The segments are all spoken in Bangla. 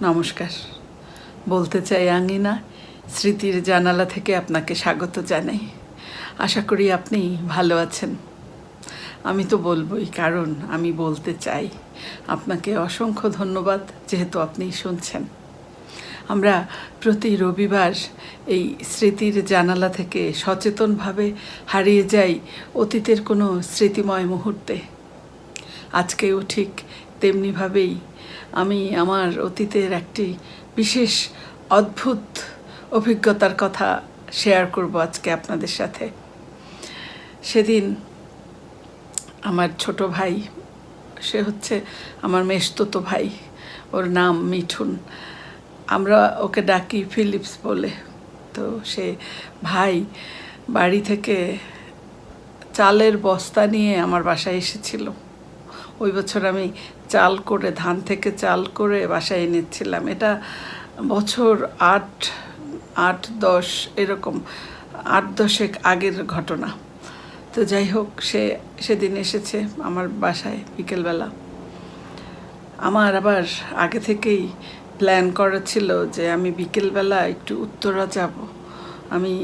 নমস্কার। বলতে চাই আঙ্গিনা স্মৃতির জানালা থেকে আপনাকে স্বাগত জানাই। আশা করি আপনি ভালো আছেন। আমি তো বলবই, কারণ আমি বলতে চাই। আপনাকে অসংখ্য ধন্যবাদ যেহেতু আপনি শুনছেন। আমরা প্রতি রবিবার এই স্মৃতির জানালা থেকে সচেতনভাবে হারিয়ে যাই অতীতের কোনো স্মৃতিময় মুহূর্তে। আজকেও ঠিক তেমনিভাবেই আমি আমার অতীতের একটি বিশেষ অদ্ভুত অভিজ্ঞতার কথা শেয়ার করব আজকে আপনাদের সাথে। সেদিন আমার ছোট ভাই, সে হচ্ছে আমার মেশতুতো ভাই, ওর নাম মিঠুন, আমরা ওকে ডাকি ফিলিপস বলে। তো সে ভাই বাড়ি থেকে চালের বস্তা নিয়ে আমার বাসায় এসেছিল। ওই বছর আমি ধান থেকে চাল করে বাসায় এনেছিলাম। এটা বছর 8-10 এরকম 8-10 আগের ঘটনা। তো যাই হোক, সেদিন এসেছে আমার বাসায় বিকেলবেলা। আমার আবার আগে থেকেই প্ল্যান করা ছিল যে আমি বিকেলবেলা একটু উত্তরা যাব, আমি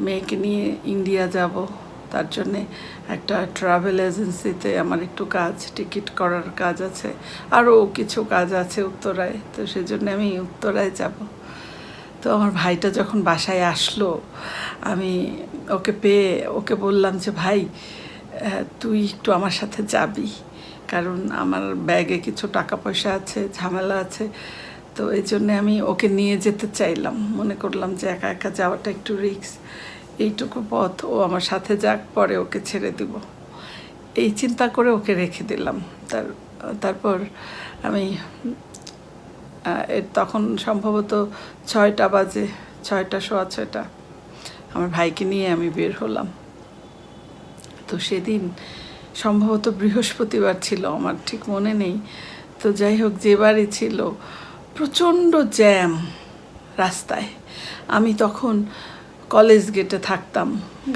মেয়েকে নিয়ে ইন্ডিয়া যাব। তার জন্যে একটা ট্রাভেল এজেন্সিতে আমার একটু টিকিট করার কাজ আছে, আরও কিছু কাজ আছে উত্তরায়। তো সেজন্য আমি উত্তরায় যাব। তো আমার ভাইটা যখন বাসায় আসলো, আমি ওকে বললাম যে ভাই, তুই একটু আমার সাথে যাবি, কারণ আমার ব্যাগে কিছু টাকা পয়সা আছে, ঝামেলা আছে। তো এই জন্যে আমি ওকে নিয়ে যেতে চাইলাম। মনে করলাম যে একা একা যাওয়াটা একটু রিস্ক, এইটুকু পথ ও আমার সাথে যাক, পরে ওকে ছেড়ে দিব, এই চিন্তা করে ওকে রেখে দিলাম। তারপর আমি তখন সম্ভবত 6টা বাজে, 6টা, আমার ভাইকে নিয়ে আমি বের হলাম। তো সেদিন সম্ভবত বৃহস্পতিবার ছিল, আমার ঠিক মনে নেই। তো যাই হোক, যে বাড়ি ছিল, প্রচণ্ড জ্যাম রাস্তায়। আমি তখন কলেজ গেটে থাকতাম,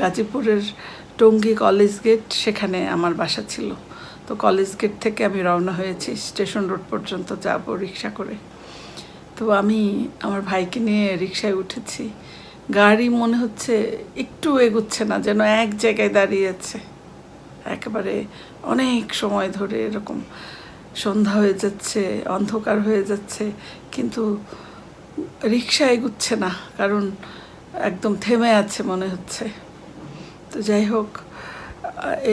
গাজীপুরের টঙ্গী কলেজ গেট, সেখানে আমার বাসা ছিল। তো কলেজ গেট থেকে আমি রওনা হয়েছি, স্টেশন রোড পর্যন্ত যাব রিক্সা করে। তো আমি আমার ভাইকে নিয়ে রিক্সায় উঠেছি। গাড়ি মনে হচ্ছে একটু এগুচ্ছে না, যেন এক জায়গায় দাঁড়িয়ে আছে একেবারে অনেক সময় ধরে। এরকম সন্ধ্যা হয়ে যাচ্ছে, অন্ধকার হয়ে যাচ্ছে, কিন্তু রিক্সা এগুচ্ছে না, কারণ একদম থেমে আছে মনে হচ্ছে। তো যাই হোক,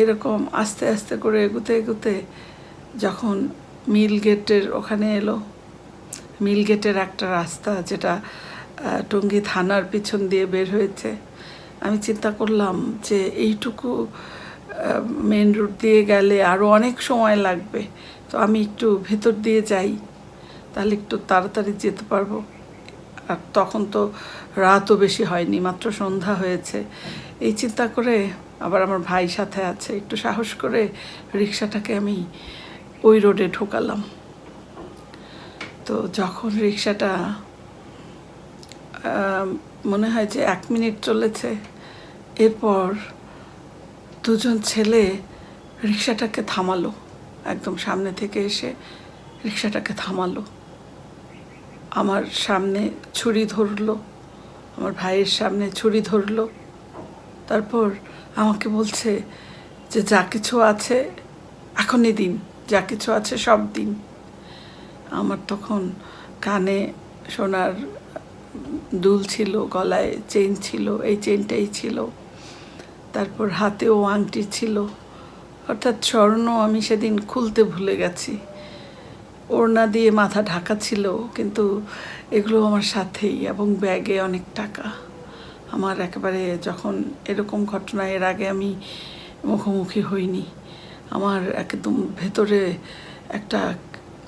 এরকম আস্তে আস্তে করে এগুতে যখন মিল গেটের ওখানে এলো, মিল গেটের একটা রাস্তা যেটা টঙ্গী থানার পিছন দিয়ে বের হয়েছে, আমি চিন্তা করলাম যে এইটুকু মেন রোড দিয়ে গেলে আরও অনেক সময় লাগবে। তো আমি একটু ভেতর দিয়ে যাই, তাহলে একটু তাড়াতাড়ি যেতে পারবো। আর তখন তো রাতও বেশি হয়নি, মাত্র সন্ধ্যা হয়েছে। এই চিন্তা করে, আবার আমার ভাই সাথে আছে, একটু সাহস করে রিক্সাটাকে আমি ওই রোডে ঢোকালাম। তো যখন রিক্সাটা মনে হয় যে 1 মিনিট চলেছে, এরপর দুজন ছেলে রিক্সাটাকে থামালো, একদম সামনে থেকে এসে রিক্সাটাকে থামালো। আমার সামনে ছুরি ধরলো, আমার ভাইয়ের সামনে ছুরি ধরলো। তারপর আমাকে বলছে যে যা কিছু আছে এখনই দিন, যা কিছু আছে সব দিন। আমার তখন কানে সোনার দুল ছিল, গলায় চেইন ছিল, এই চেইনটাই ছিল। তারপর হাতেও আংটি ছিল, অর্থাৎ স্বর্ণ আমি সেদিন খুলতে ভুলে গেছি। ওড়না দিয়ে মাথা ঢাকা ছিল, কিন্তু এগুলো আমার সাথেই, এবং ব্যাগে অনেক টাকা। আমার একেবারে, যখন এরকম ঘটনা এর আগে আমি মুখোমুখি হইনি, আমার একদম ভেতরে একটা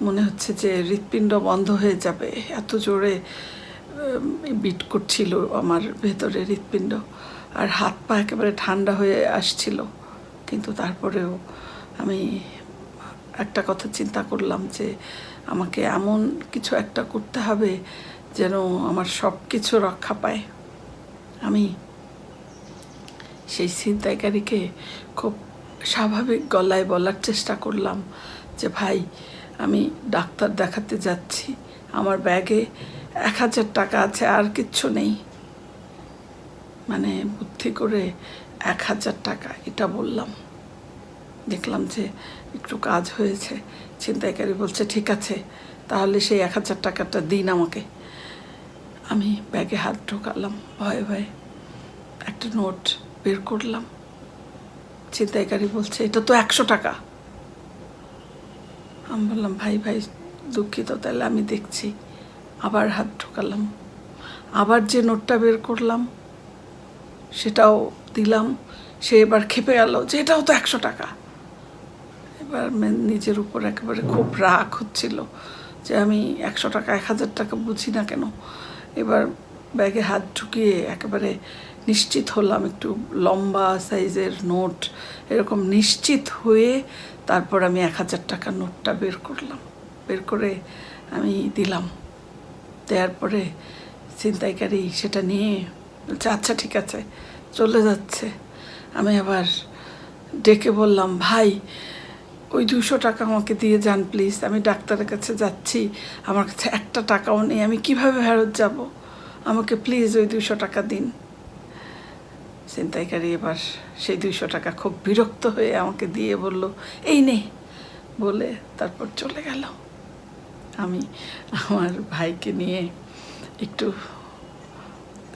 মনে হচ্ছে যে হৃৎপিণ্ড বন্ধ হয়ে যাবে, এত জোরে বিট করছিল আমার ভেতরে হৃৎপিণ্ড, আর হাত পা একেবারে ঠান্ডা হয়ে আসছিল। কিন্তু তারপরেও আমি একটা কথা চিন্তা করলাম যে আমাকে এমন কিছু একটা করতে হবে যেন আমার সব কিছু রক্ষা পায়। আমি সেই ছিনতাইকারীকে খুব স্বাভাবিক গলায় বলার চেষ্টা করলাম যে ভাই, আমি ডাক্তার দেখাতে যাচ্ছি, আমার ব্যাগে 1000 টাকা আছে, আর কিচ্ছু নেই। মানে বুদ্ধি করে 1000 টাকা এটা বললাম। দেখলাম যে একটু কাজ হয়েছে। ছিনতাইকারী বলছে ঠিক আছে, তাহলে সেই 1000 টাকাটা দিন আমাকে। আমি ব্যাগে হাত ঢোকালাম, ভয়ে ভয়ে একটা নোট বের করলাম। ছিনতাইকারী বলছে এটা তো 100 টাকা। আমি বললাম ভাই ভাই দুঃখিত, তাহলে আমি দেখছি। আবার হাত ঢোকালাম, আবার যে নোটটা বের করলাম সেটাও দিলাম। সে এবার ক্ষেপে গেল যে এটাও তো 100 টাকা। এবার নিজের উপর একেবারে খুব রাগ হচ্ছিল যে আমি 100 টাকা 1000 টাকা বুঝি না কেন। এবার ব্যাগে হাত ঢুকিয়ে একেবারে নিশ্চিত হলাম, একটু লম্বা সাইজের নোট, এরকম নিশ্চিত হয়ে তারপর আমি 1000 টাকার নোটটা বের করলাম। বের করে আমি দিলাম। দেওয়ার পরে ছিনতাইকারী সেটা নিয়ে বলছে আচ্ছা ঠিক আছে, চলে যাচ্ছে। আমি আবার ডেকে বললাম ভাই ওই 200 টাকা আমাকে দিয়ে যান প্লিজ, আমি ডাক্তারের কাছে যাচ্ছি, আমার কাছে একটা টাকাও নেই, আমি কিভাবে ফেরত যাব, আমাকে প্লিজ ওই 200 টাকা দিন। ছিনতাইকারী এবার সেই 200 টাকা খুব বিরক্ত হয়ে আমাকে দিয়ে বলল এই নে, বলে তারপর চলে গেল। আমি আমার ভাইকে নিয়ে একটু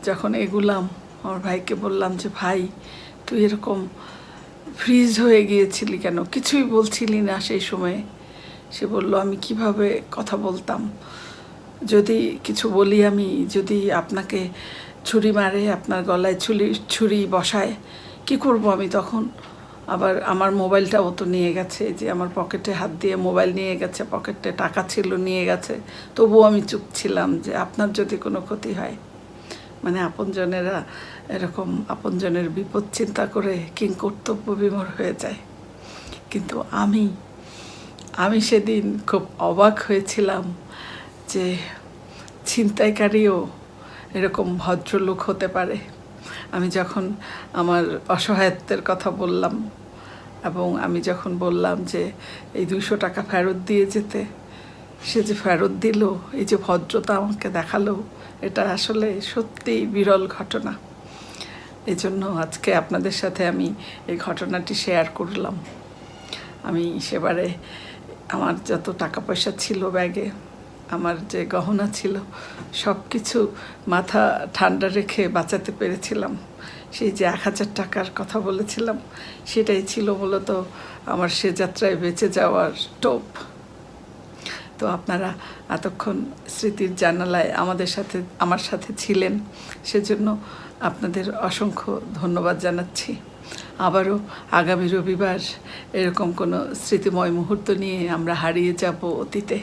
যখন এগুলাম, আমার ভাইকে বললাম যে ভাই তুই এরকম ফ্রিজ হয়ে গিয়েছিলি কেন, কিছুই বলছিলি না সেই সময়ে। সে বলল আমি কিভাবে কথা বলতাম, যদি কিছু বলি আমি, যদি আপনাকে ছুরি মারে, আপনার গলায় ছুরি বসায়, কি করব আমি তখন? আবার আমার মোবাইলটাও তো নিয়ে গেছে, যে আমার পকেটে হাত দিয়ে মোবাইল নিয়ে গেছে, পকেটে টাকা ছিল নিয়ে গেছে, তবুও আমি চুপ ছিলাম যে আপনার যদি কোনো ক্ষতি হয়। মানে আপনজনেরা এরকম আপনজনের বিপদ চিন্তা করে কিংকর্তব্য বিমূঢ় হয়ে যায়। কিন্তু আমি সেদিন খুব অবাক হয়েছিলাম যে ছিনতাইকারীও এরকম ভদ্রলোক হতে পারে। আমি যখন আমার অসহায়ত্বের কথা বললাম এবং আমি যখন বললাম যে এই 200 টাকা ফেরত দিয়ে যেতে, সে যে ফেরত দিল, এই যে ভদ্রতা আমাকে দেখালো, এটা আসলে সত্যিই বিরল ঘটনা। এই জন্য আজকে আপনাদের সাথে আমি এই ঘটনাটি শেয়ার করলাম। আমি সেবারে আমার যত টাকা পয়সা ছিল ব্যাগে, আমার যে গহনা ছিল, সব কিছু মাথা ঠান্ডা রেখে বাঁচাতে পেরেছিলাম। সেই যে 1000 টাকার কথা বলেছিলাম, সেটাই ছিল মূলত আমার সে যাত্রায় বেঁচে যাওয়ার টোপ। তো আপনারা এতক্ষণ স্মৃতির জানালায় আমার সাথে ছিলেন, সেজন্য আপনাদের অসংখ্য ধন্যবাদ জানাচ্ছি। আবারও আগামী রবিবার এরকম কোনো স্মৃতিময় মুহূর্ত নিয়ে আমরা হারিয়ে যাব অতীতে।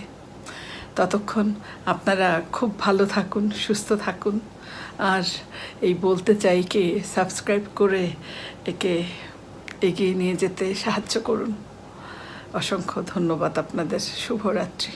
ততক্ষণ আপনারা খুব ভালো থাকুন, সুস্থ থাকুন। আর এই বলতে চাইকে সাবস্ক্রাইব করে একে এগিয়ে নিয়ে যেতে সাহায্য করুন। অসংখ্য ধন্যবাদ আপনাদের। শুভরাত্রি।